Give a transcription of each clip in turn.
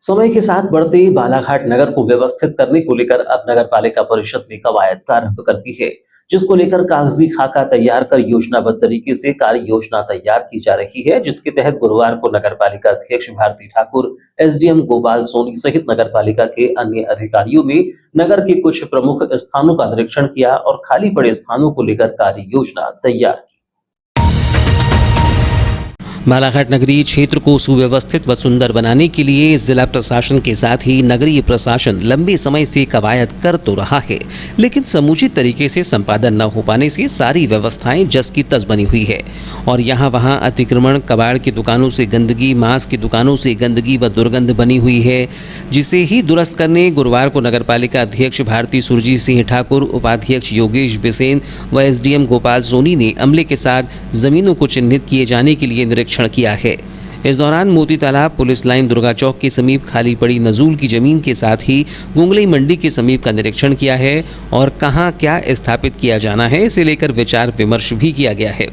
समय के साथ बढ़ते बालाघाट नगर को व्यवस्थित करने को लेकर अब नगर पालिका परिषद ने कवायद प्रारंभ कर दी है, जिसको लेकर कागजी खाका तैयार कर योजनाबद्ध तरीके से कार्य योजना तैयार की जा रही है। जिसके तहत गुरुवार को नगर पालिका अध्यक्ष भारती ठाकुर, एसडीएम गोपाल सोनी सहित नगर पालिका के अन्य अधिकारियों ने नगर के कुछ प्रमुख स्थानों का निरीक्षण किया और खाली पड़े स्थानों को लेकर कार्य योजना तैयार की। बालाघाट नगरीय क्षेत्र को सुव्यवस्थित व सुंदर बनाने के लिए जिला प्रशासन के साथ ही नगरीय प्रशासन लंबे समय से कवायद कर तो रहा है, लेकिन समुचित तरीके से संपादन न हो पाने से सारी व्यवस्थाएं जस की तस बनी हुई है और यहाँ वहाँ अतिक्रमण, कबाड़ की दुकानों से गंदगी, मांस की दुकानों से गंदगी व दुर्गंध बनी हुई है, जिसे ही दुरुस्त करने गुरुवार को नगरपालिका अध्यक्ष भारती सुरजीत सिंह ठाकुर, उपाध्यक्ष योगेश बिसेन व एसडीएम गोपाल सोनी ने अमले के साथ जमीनों को चिन्हित किए जाने के लिए निरीक्षण किया है। इस दौरान मोती तालाब, पुलिस लाइन, दुर्गा चौक के समीप खाली पड़ी नजूल की जमीन के साथ ही गुंगलई मंडी के समीप का निरीक्षण किया है और कहां क्या स्थापित किया जाना है इसे लेकर विचार विमर्श भी किया गया है।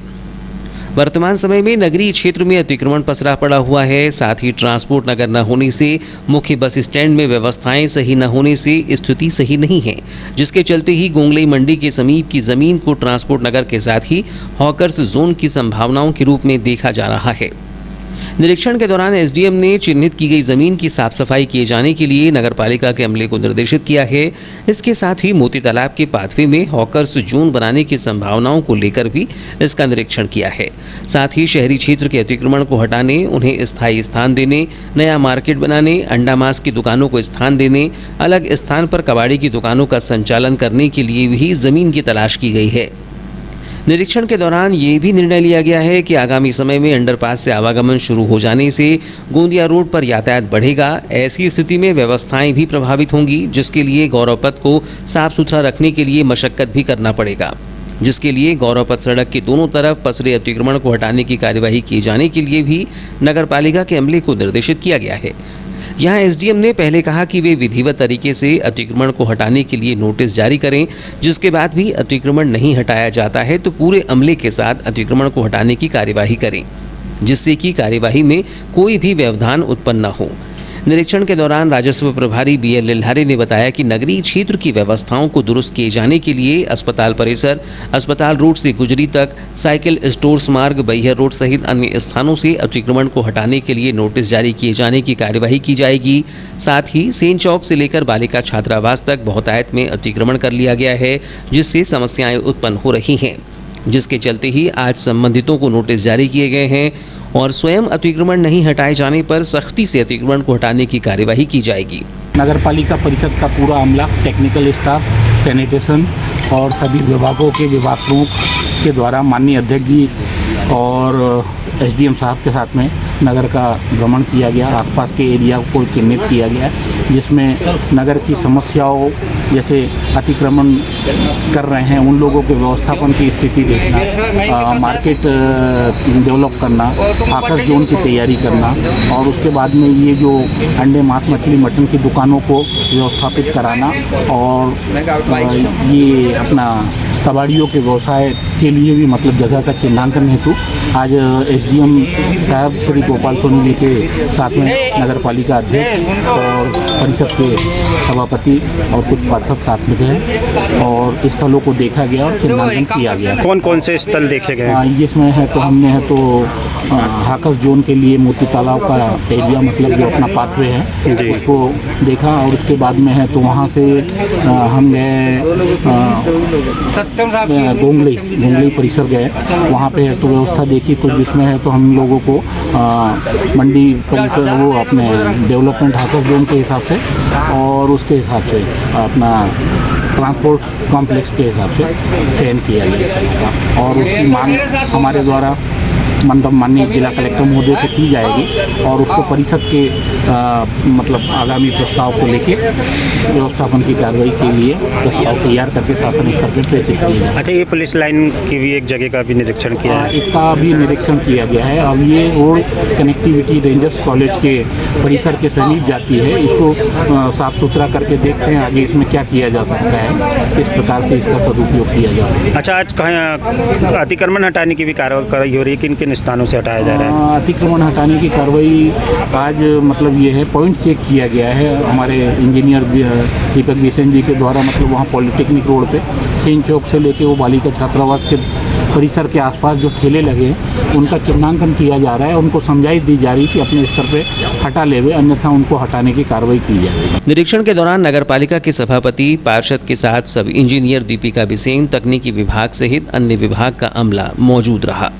वर्तमान समय में नगरीय क्षेत्र में अतिक्रमण पसरा पड़ा हुआ है, साथ ही ट्रांसपोर्ट नगर न होने से मुख्य बस स्टैंड में व्यवस्थाएं सही न होने से स्थिति सही नहीं है, जिसके चलते ही गुंगलई मंडी के समीप की जमीन को ट्रांसपोर्ट नगर के साथ ही हॉकर्स जोन की संभावनाओं के रूप में देखा जा रहा है। निरीक्षण के दौरान एसडीएम ने चिन्हित की गई जमीन की साफ सफाई किए जाने के लिए नगरपालिका के अमले को निर्देशित किया है। इसके साथ ही मोती तालाब के पाथवे में हॉकर्स जोन बनाने की संभावनाओं को लेकर भी इसका निरीक्षण किया है। साथ ही शहरी क्षेत्र के अतिक्रमण को हटाने, उन्हें स्थायी स्थान देने, नया मार्केट बनाने, अंडा मांस की दुकानों को स्थान देने, अलग स्थान पर कबाड़ी की दुकानों का संचालन करने के लिए भी जमीन की तलाश की गई है। निरीक्षण के दौरान ये भी निर्णय लिया गया है कि आगामी समय में अंडरपास से आवागमन शुरू हो जाने से गोंदिया रोड पर यातायात बढ़ेगा। ऐसी स्थिति में व्यवस्थाएं भी प्रभावित होंगी, जिसके लिए गौरव पथ को साफ सुथरा रखने के लिए मशक्कत भी करना पड़ेगा, जिसके लिए गौरव पथ सड़क के दोनों तरफ पसरे अतिक्रमण को हटाने की कार्यवाही किए जाने के लिए भी नगरपालिका के अमले को निर्देशित किया गया है। यहाँ एसडीएम ने पहले कहा कि वे विधिवत तरीके से अतिक्रमण को हटाने के लिए नोटिस जारी करें, जिसके बाद भी अतिक्रमण नहीं हटाया जाता है तो पूरे अमले के साथ अतिक्रमण को हटाने की कार्यवाही करें, जिससे कि कार्यवाही में कोई भी व्यवधान उत्पन्न न हो। निरीक्षण के दौरान राजस्व प्रभारी बीएल लिल्हारे ने बताया कि नगरीय क्षेत्र की व्यवस्थाओं को दुरुस्त किए जाने के लिए अस्पताल परिसर, अस्पताल रोड से गुजरी तक, साइकिल स्टोर्स मार्ग, बैहर रोड सहित अन्य स्थानों से अतिक्रमण को हटाने के लिए नोटिस जारी किए जाने की कार्यवाही की जाएगी। साथ ही सेन चौक से लेकर बालिका छात्रावास तक बहुतायत में अतिक्रमण कर लिया गया है, जिससे समस्याएं उत्पन्न हो रही हैं, जिसके चलते ही आज संबंधितों को नोटिस जारी किए गए हैं और स्वयं अतिक्रमण नहीं हटाए जाने पर सख्ती से अतिक्रमण को हटाने की कार्यवाही की जाएगी। नगरपालिका परिषद का पूरा अमला, टेक्निकल स्टाफ, सैनिटेशन और सभी विभागों के विभाग प्रमुख के द्वारा माननीय अध्यक्ष जी और एसडीएम साहब के साथ में नगर का भ्रमण किया गया। आसपास के एरिया को चिन्हित किया गया, जिसमें नगर की समस्याओं जैसे अतिक्रमण कर रहे हैं उन लोगों के व्यवस्थापन की स्थिति देखना, मार्केट डेवलप करना, आकर जोन की तैयारी करना और उसके बाद में ये जो अंडे, मांस, मछली, मटन की दुकानों को व्यवस्थापित कराना और ये अपना कबाड़ियों के व्यवसाय के लिए भी मतलब जगह का चिन्हांकन हेतु आज एसडीएम साहब श्री गोपाल सोनी जी के साथ में नगरपालिका अध्यक्ष और परिषद के सभापति और कुछ पार्षद साथ में थे और स्थलों को देखा गया और चिन्हांकन किया गया। कौन कौन से स्थल देखे गए? जिसमें है तो हमने है तो हाकस जोन के लिए मोती तालाब का एरिया मतलब जो अपना पाथवे है उसको देखा और उसके बाद में है तो वहाँ से हम गए गोंगलई परिसर गए, वहाँ पे है तो व्यवस्था देखी कुछ जिसमें है तो हम लोगों को मंडी परिसर वो अपने डेवलपमेंट हाकस जोन के हिसाब से और उसके हिसाब से अपना ट्रांसपोर्ट कॉम्प्लेक्स के हिसाब से चयन किया गया और उसकी मांग हमारे द्वारा मतलब माननीय जिला कलेक्टर महोदय से की जाएगी और उसको परिषद के मतलब आगामी प्रस्ताव को लेके व्यवस्थापन की कार्रवाई के लिए प्रस्ताव तैयार करके शासन स्तर पर प्रेषित किया जाए। अच्छा, ये पुलिस लाइन की भी एक जगह का भी निरीक्षण किया है? इसका भी निरीक्षण किया गया है। अब ये रोड कनेक्टिविटी रेंजर्स कॉलेज के परिसर के समीप जाती है, इसको साफ सुथरा करके देखते हैं आगे इसमें क्या किया जा सकता है, किस प्रकार से इसका सदुपयोग किया जा सकता है। अच्छा, आज कहाँ अतिक्रमण हटाने की भी कार्रवाई हो रही है, किन किन किन स्थानों से हटाया जा रहा है? अतिक्रमण हटाने की कार्रवाई आज मतलब ये है, पॉइंट चेक किया गया है हमारे इंजीनियर दीपक बिसेन जी के द्वारा। मतलब वहाँ पॉलिटेक्निक रोड पे सेन चौक से लेके वो बालिका छात्रावास के परिसर के आसपास जो ठेले लगे हैं उनका चिन्हांकन किया जा रहा है, उनको समझाई दी जा रही है कि अपने स्तर पे हटा लेवे, अन्यथा उनको हटाने की कार्रवाई की जाएगी। निरीक्षण के दौरान नगर पालिका के सभापति पार्षद के साथ सब इंजीनियर दीपिका बिसेन, तकनीकी विभाग सहित अन्य विभाग का अमला मौजूद रहा।